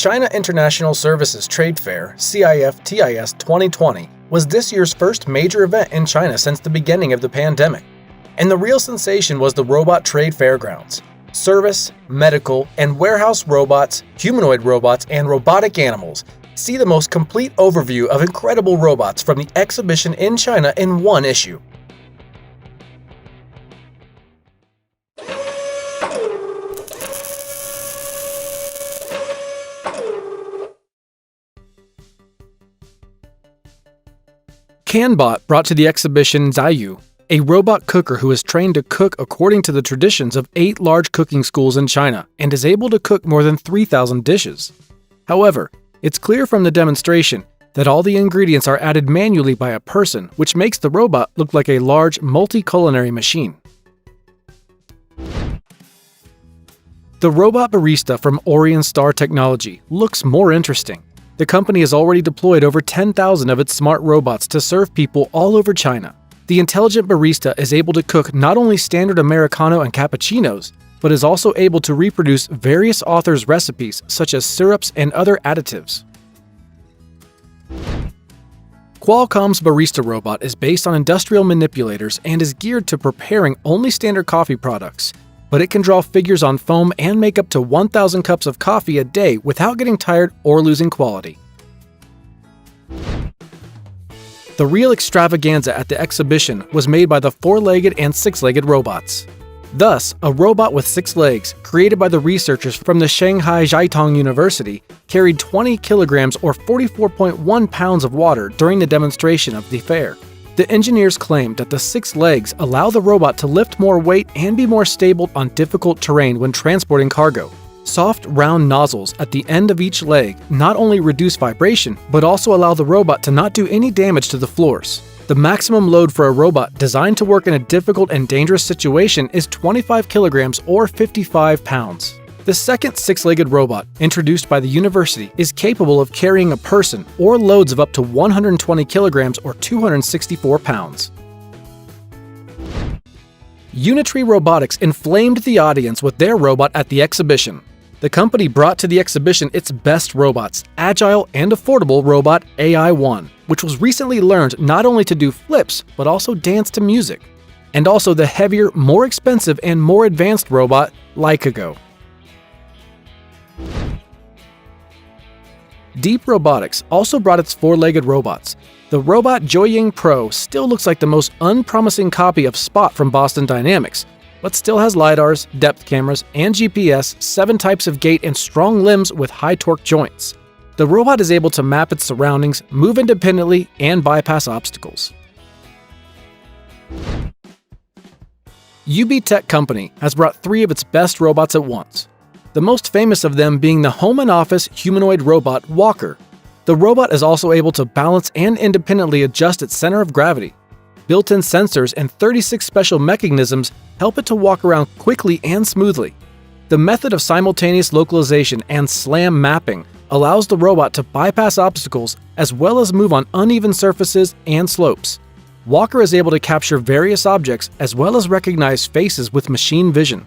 China International Services Trade Fair, CIFTIS 2020, was this year's first major event in China since the beginning of the pandemic. And the real sensation was the robot trade fairgrounds. Service, medical, and warehouse robots, humanoid robots, and robotic animals. See the most complete overview of incredible robots from the exhibition in China in one issue. CanBot brought to the exhibition Zaiyu, a robot cooker who is trained to cook according to the traditions of 8 large cooking schools in China and is able to cook more than 3,000 dishes. However, it's clear from the demonstration that all the ingredients are added manually by a person, which makes the robot look like a large multi-culinary machine. The robot barista from Orion Star Technology looks more interesting. The company has already deployed over 10,000 of its smart robots to serve people all over China. The intelligent barista is able to cook not only standard Americano and cappuccinos, but is also able to reproduce various authors' recipes such as syrups and other additives. Qualcomm's barista robot is based on industrial manipulators and is geared to preparing only standard coffee products, but it can draw figures on foam and make up to 1,000 cups of coffee a day without getting tired or losing quality. The real extravaganza at the exhibition was made by the 4-legged and 6-legged robots. Thus, a robot with 6 legs, created by the researchers from the Shanghai Jiaotong University, carried 20 kilograms or 44.1 pounds of water during the demonstration of the fair. The engineers claimed that the 6 legs allow the robot to lift more weight and be more stable on difficult terrain when transporting cargo. Soft, round nozzles at the end of each leg not only reduce vibration, but also allow the robot to not do any damage to the floors. The maximum load for a robot designed to work in a difficult and dangerous situation is 25 kilograms or 55 pounds. The second 6-legged robot, introduced by the university, is capable of carrying a person or loads of up to 120 kilograms or 264 pounds. Unitree Robotics inflamed the audience with their robot at the exhibition. The company brought to the exhibition its best robots, agile and affordable robot AI-1, which was recently learned not only to do flips, but also dance to music. And also the heavier, more expensive, and more advanced robot, Leica. Deep Robotics also brought its 4-legged robots. The robot Joying Pro still looks like the most unpromising copy of Spot from Boston Dynamics, but still has LiDARs, depth cameras, and GPS, 7 types of gait, and strong limbs with high-torque joints. The robot is able to map its surroundings, move independently, and bypass obstacles. UB Tech Company has brought 3 of its best robots at once. The most famous of them being the home and office humanoid robot Walker. The robot is also able to balance and independently adjust its center of gravity. Built-in sensors and 36 special mechanisms help it to walk around quickly and smoothly. The method of simultaneous localization and SLAM mapping allows the robot to bypass obstacles as well as move on uneven surfaces and slopes. Walker is able to capture various objects as well as recognize faces with machine vision.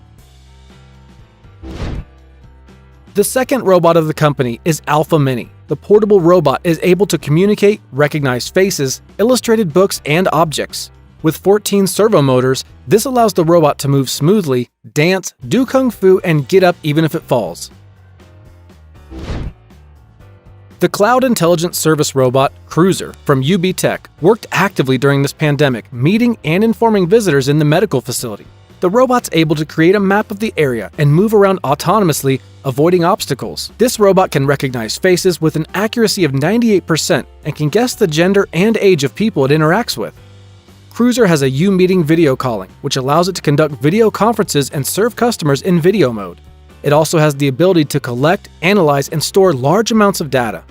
The second robot of the company is Alpha Mini. The portable robot is able to communicate, recognize faces, illustrated books, and objects. With 14 servo motors, this allows the robot to move smoothly, dance, do kung fu, and get up even if it falls. The Cloud Intelligence Service robot, Cruiser, from UB Tech, worked actively during this pandemic, meeting and informing visitors in the medical facility. The robot's able to create a map of the area and move around autonomously, avoiding obstacles. This robot can recognize faces with an accuracy of 98% and can guess the gender and age of people it interacts with. Cruiser has a U-meeting video calling, which allows it to conduct video conferences and serve customers in video mode. It also has the ability to collect, analyze, and store large amounts of data.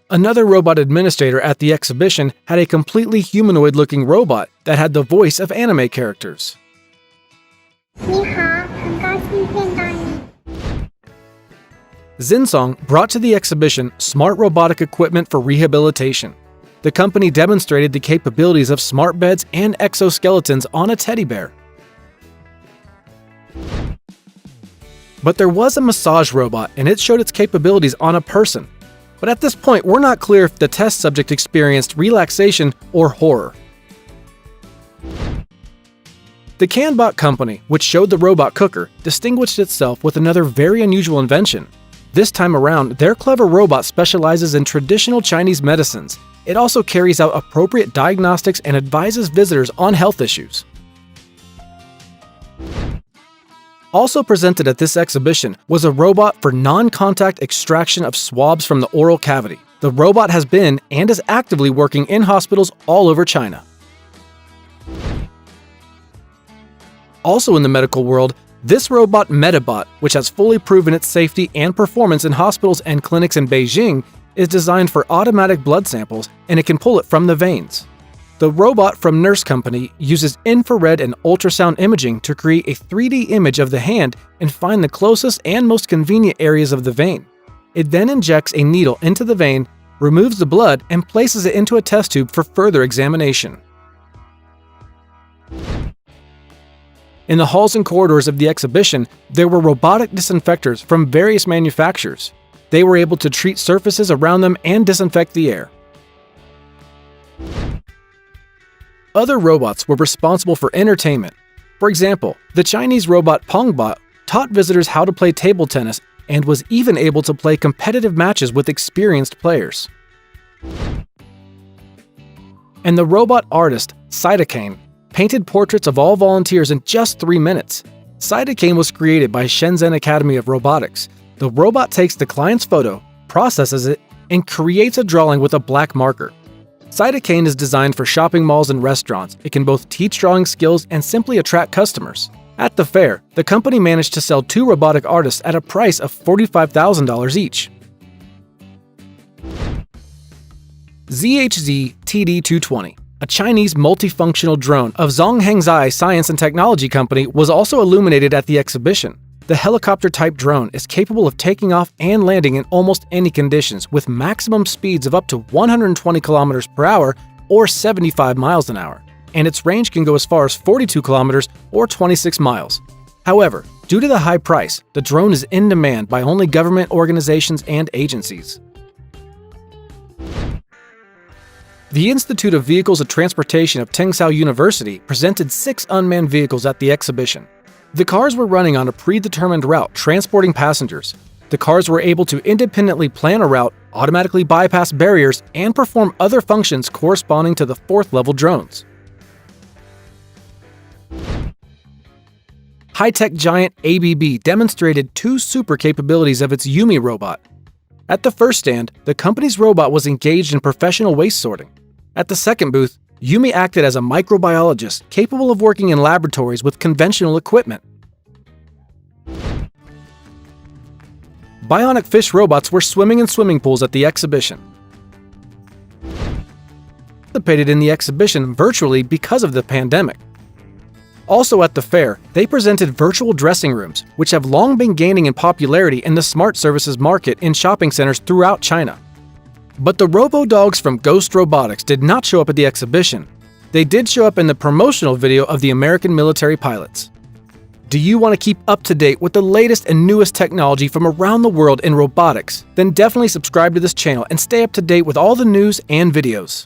Another robot administrator at the exhibition had a completely humanoid-looking robot that had the voice of anime characters. Zinsong brought to the exhibition smart robotic equipment for rehabilitation. The company demonstrated the capabilities of smart beds and exoskeletons on a teddy bear. But there was a massage robot, and it showed its capabilities on a person. But at this point, we're not clear if the test subject experienced relaxation or horror. The CanBot company, which showed the robot cooker, distinguished itself with another very unusual invention. This time around, their clever robot specializes in traditional Chinese medicines. It also carries out appropriate diagnostics and advises visitors on health issues. Also presented at this exhibition was a robot for non-contact extraction of swabs from the oral cavity. The robot has been and is actively working in hospitals all over China. Also in the medical world, this robot Metabot, which has fully proven its safety and performance in hospitals and clinics in Beijing, is designed for automatic blood samples, and it can pull it from the veins. The robot from Nurse Company uses infrared and ultrasound imaging to create a 3D image of the hand and find the closest and most convenient areas of the vein. It then injects a needle into the vein, removes the blood, and places it into a test tube for further examination. In the halls and corridors of the exhibition, there were robotic disinfectors from various manufacturers. They were able to treat surfaces around them and disinfect the air. Other robots were responsible for entertainment. For example, the Chinese robot Pongbot taught visitors how to play table tennis and was even able to play competitive matches with experienced players. And the robot artist, Cytokane, painted portraits of all volunteers in just 3 minutes. Cytokane was created by Shenzhen Academy of Robotics. The robot takes the client's photo, processes it, and creates a drawing with a black marker. Cytokane is designed for shopping malls and restaurants. It can both teach drawing skills and simply attract customers. At the fair, the company managed to sell 2 robotic artists at a price of $45,000 each. ZHZ TD220, a Chinese multifunctional drone of Zhonghengzai Science and Technology Company, was also illuminated at the exhibition. The helicopter-type drone is capable of taking off and landing in almost any conditions with maximum speeds of up to 120 km per hour or 75 miles an hour, and its range can go as far as 42 km or 26 miles. However, due to the high price, the drone is in demand by only government organizations and agencies. The Institute of Vehicles and Transportation of Tengsao University presented 6 unmanned vehicles at the exhibition. The cars were running on a predetermined route transporting passengers. The cars were able to independently plan a route, automatically bypass barriers, and perform other functions corresponding to the 4th-level drones. High-tech giant ABB demonstrated 2 super capabilities of its Yumi robot. At the first stand, the company's robot was engaged in professional waste sorting. At the second booth, Yumi acted as a microbiologist capable of working in laboratories with conventional equipment. Bionic fish robots were swimming in swimming pools at the exhibition. Participated in the exhibition virtually because of the pandemic. Also at the fair, they presented virtual dressing rooms, which have long been gaining in popularity in the smart services market in shopping centers throughout China. But the robo-dogs from Ghost Robotics did not show up at the exhibition. They did show up in the promotional video of the American military pilots. Do you want to keep up to date with the latest and newest technology from around the world in robotics? Then definitely subscribe to this channel and stay up to date with all the news and videos.